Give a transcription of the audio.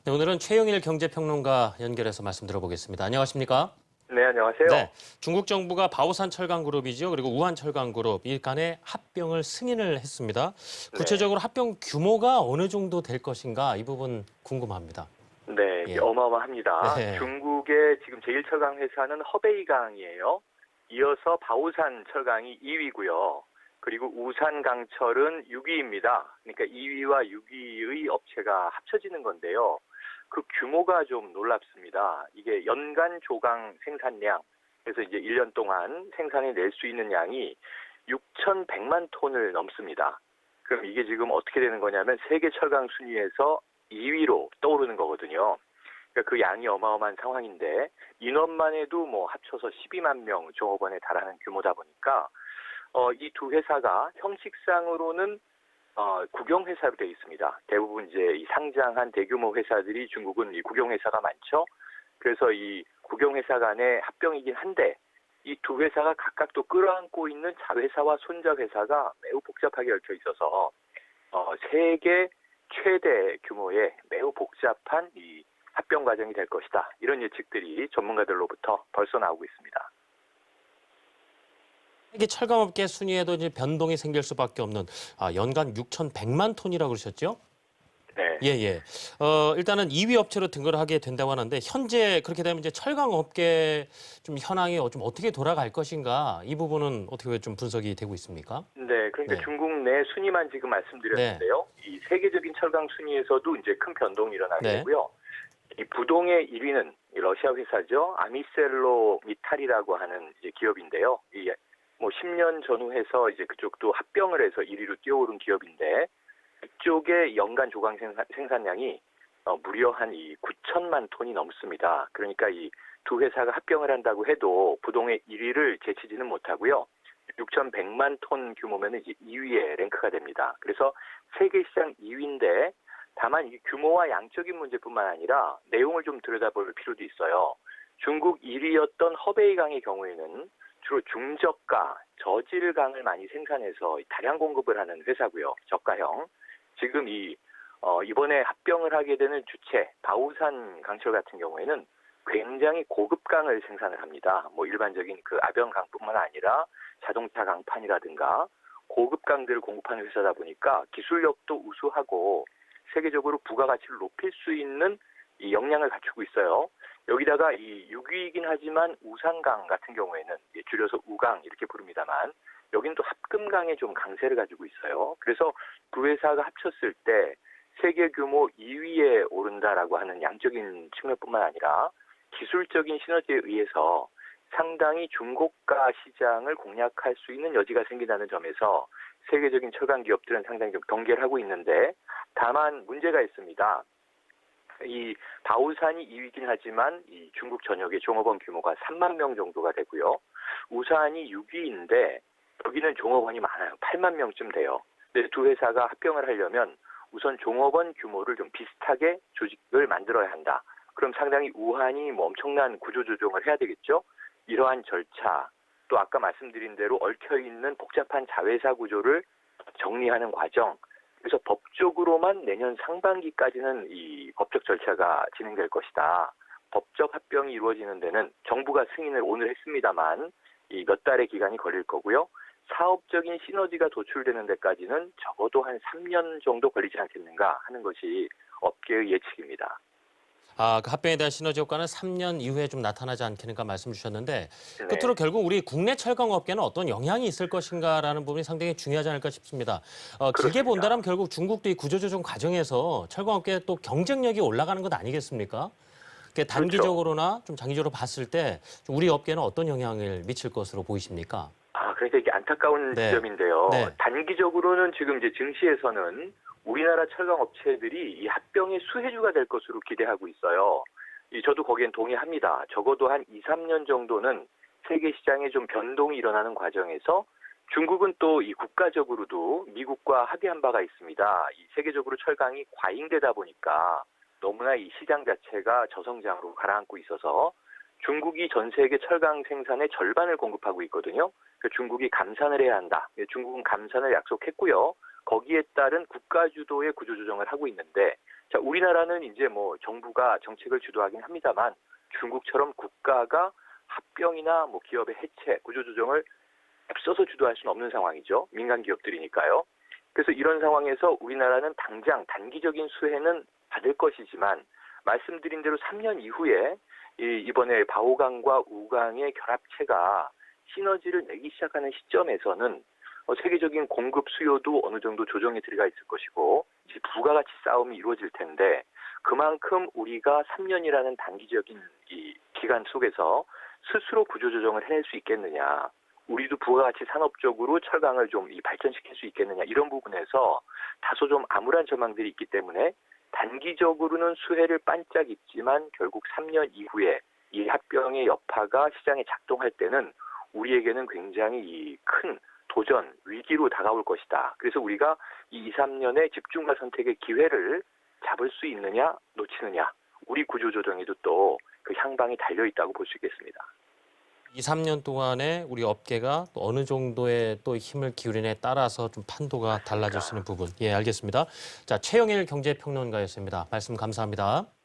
네, 오늘은 최영일 경제평론가 연결해서 말씀 들어보겠습니다. 안녕하십니까? 네, 안녕하세요. 네, 중국 정부가 바오산 철강그룹이죠. 그리고 우한 철강그룹 이 간에 합병을 승인을 했습니다. 네, 구체적으로 합병 규모가 어느 정도 될 것인가 이 부분 궁금합니다. 네, 이게 예, 어마어마합니다. 네, 중국의 지금 제일 철강 회사는 허베이강이에요. 이어서 바오산 철강이 2위고요. 그리고 우산강철은 6위입니다. 그러니까 2위와 6위의 업체가 합쳐지는 건데요. 그 규모가 좀 놀랍습니다. 이게 연간 조강 생산량, 그래서 이제 1년 동안 생산해 낼 수 있는 양이 6,100만 톤을 넘습니다. 그럼 이게 지금 어떻게 되는 거냐면 세계 철강 순위에서 2위로 떠오르는 거거든요. 그러니까 그 양이 어마어마한 상황인데 인원만 해도 뭐 합쳐서 12만 명 종업원에 달하는 규모다 보니까 이 두 회사가 형식상으로는 국영회사로 되어 있습니다. 대부분 이제 이 상장한 대규모 회사들이 중국은 이 국영회사가 많죠. 그래서 이 국영회사 간의 합병이긴 한데 이 두 회사가 각각 또 끌어안고 있는 자회사와 손자회사가 매우 복잡하게 얽혀 있어서 세계 최대 규모의 매우 복잡한 이 합병 과정이 될 것이다. 이런 예측들이 전문가들로부터 벌써 나오고 있습니다. 세계 철강업계 순위에도 이제 변동이 생길 수밖에 없는 연간 6,100만 톤이라고 그러셨죠? 네. 예, 예. 일단은 2위 업체로 등극을 하게 된다고 하는데 현재 그렇게 되면 이제 철강업계 좀 현황이 좀 어떻게 돌아갈 것인가 이 부분은 어떻게 좀 분석이 되고 있습니까? 네, 그러니까 네, 중국 내 순위만 지금 네, 말씀드렸는데요. 이 세계적인 철강 순위에서도 이제 큰 변동이 일어나게 네. 되고요. 이 부동의 1위는 러시아 회사죠. 아미셀로 미탈이라고 하는 이제 기업인데요. 이 뭐 10년 전후해서 이제 그쪽도 합병을 해서 1위로 뛰어오른 기업인데 그쪽의 연간 조강 생산량이 무려 한 이 9천만 톤이 넘습니다. 그러니까 이 두 회사가 합병을 한다고 해도 부동의 1위를 제치지는 못하고요. 6,100만 톤 규모면 이제 2위에 랭크가 됩니다. 그래서 세계 시장 2위인데 다만 이 규모와 양적인 문제뿐만 아니라 내용을 좀 들여다볼 필요도 있어요. 중국 1위였던 허베이강의 경우에는 주로 중저가, 저질강을 많이 생산해서 다량 공급을 하는 회사고요. 저가형. 지금 이번에 합병을 하게 되는 주체 바오산 강철 같은 경우에는 굉장히 고급강을 생산을 합니다. 뭐 일반적인 그 아변강뿐만 아니라 자동차 강판이라든가 고급강들을 공급하는 회사다 보니까 기술력도 우수하고 세계적으로 부가가치를 높일 수 있는 이 역량을 갖추고 있어요. 여기다가 이 6위이긴 하지만 우산강 같은 경우에는 줄여서 우강 이렇게 부릅니다만 여긴 또 합금강에 좀 강세를 가지고 있어요. 그래서 두 회사가 합쳤을 때 세계 규모 2위에 오른다라고 하는 양적인 측면뿐만 아니라 기술적인 시너지에 의해서 상당히 중고가 시장을 공략할 수 있는 여지가 생긴다는 점에서 세계적인 철강 기업들은 상당히 좀 경계를 하고 있는데 다만 문제가 있습니다. 이 바오산이 2위이긴 하지만 이 중국 전역의 종업원 규모가 3만 명 정도가 되고요. 우산이 6위인데 여기는 종업원이 많아요. 8만 명쯤 돼요. 근데 두 회사가 합병을 하려면 우선 종업원 규모를 좀 비슷하게 조직을 만들어야 한다. 그럼 상당히 우한이 뭐 엄청난 구조조정을 해야 되겠죠. 이러한 절차, 또 아까 말씀드린 대로 얽혀있는 복잡한 자회사 구조를 정리하는 과정, 그래서 법적으로만 내년 상반기까지는 이 법적 절차가 진행될 것이다. 법적 합병이 이루어지는 데는 정부가 승인을 오늘 했습니다만 이 몇 달의 기간이 걸릴 거고요. 사업적인 시너지가 도출되는 데까지는 적어도 한 3년 정도 걸리지 않겠는가 하는 것이 업계의 예측입니다. 그 합병에 대한 시너지 효과는 3년 이후에 좀 나타나지 않겠는가 말씀 주셨는데 끝으로 네, 결국 우리 국내 철강업계는 어떤 영향이 있을 것인가라는 부분이 상당히 중요하지 않을까 싶습니다. 길게 본다면 그렇습니다. 결국 중국도 이 구조조정 과정에서 철강업계의 또 경쟁력이 올라가는 것 아니겠습니까? 그렇죠. 단기적으로나 좀 장기적으로 봤을 때 우리 업계는 어떤 영향을 미칠 것으로 보이십니까? 그러니까 이게 안타까운 네, 지점인데요. 네, 단기적으로는 지금 이제 증시에서는 우리나라 철강 업체들이 이 합병의 수혜주가 될 것으로 기대하고 있어요. 저도 거기엔 동의합니다. 적어도 한 2, 3년 정도는 세계 시장에 좀 변동이 일어나는 과정에서 중국은 또 이 국가적으로도 미국과 합의한 바가 있습니다. 이 세계적으로 철강이 과잉되다 보니까 너무나 이 시장 자체가 저성장으로 가라앉고 있어서 중국이 전 세계 철강 생산의 절반을 공급하고 있거든요. 중국이 감산을 해야 한다. 중국은 감산을 약속했고요. 거기에 따른 국가 주도의 구조조정을 하고 있는데 자, 우리나라는 이제 뭐 정부가 정책을 주도하긴 합니다만 중국처럼 국가가 합병이나 뭐 기업의 해체, 구조조정을 앞서서 주도할 수는 없는 상황이죠. 민간 기업들이니까요. 그래서 이런 상황에서 우리나라는 당장 단기적인 수혜는 받을 것이지만 말씀드린 대로 3년 이후에 이번에 바오강과 우강의 결합체가 시너지를 내기 시작하는 시점에서는 세계적인 공급 수요도 어느 정도 조정에 들어가 있을 것이고 이제 부가가치 싸움이 이루어질 텐데 그만큼 우리가 3년이라는 단기적인 이 기간 속에서 스스로 구조조정을 해낼 수 있겠느냐. 우리도 부가가치 산업적으로 철강을 좀 발전시킬 수 있겠느냐. 이런 부분에서 다소 좀 암울한 전망들이 있기 때문에 단기적으로는 수혜를 반짝 입지만 결국 3년 이후에 이 합병의 여파가 시장에 작동할 때는 우리에게는 굉장히 큰 도전, 위기로 다가올 것이다. 그래서 우리가 이 2, 3년의 집중과 선택의 기회를 잡을 수 있느냐, 놓치느냐. 우리 구조조정에도 또 그 향방이 달려있다고 볼 수 있겠습니다. 2, 3년 동안에 우리 업계가 또 어느 정도의 또 힘을 기울이냐에 따라서 좀 판도가 달라질 수 있는 부분. 예, 알겠습니다. 자, 최영일 경제평론가였습니다. 말씀 감사합니다.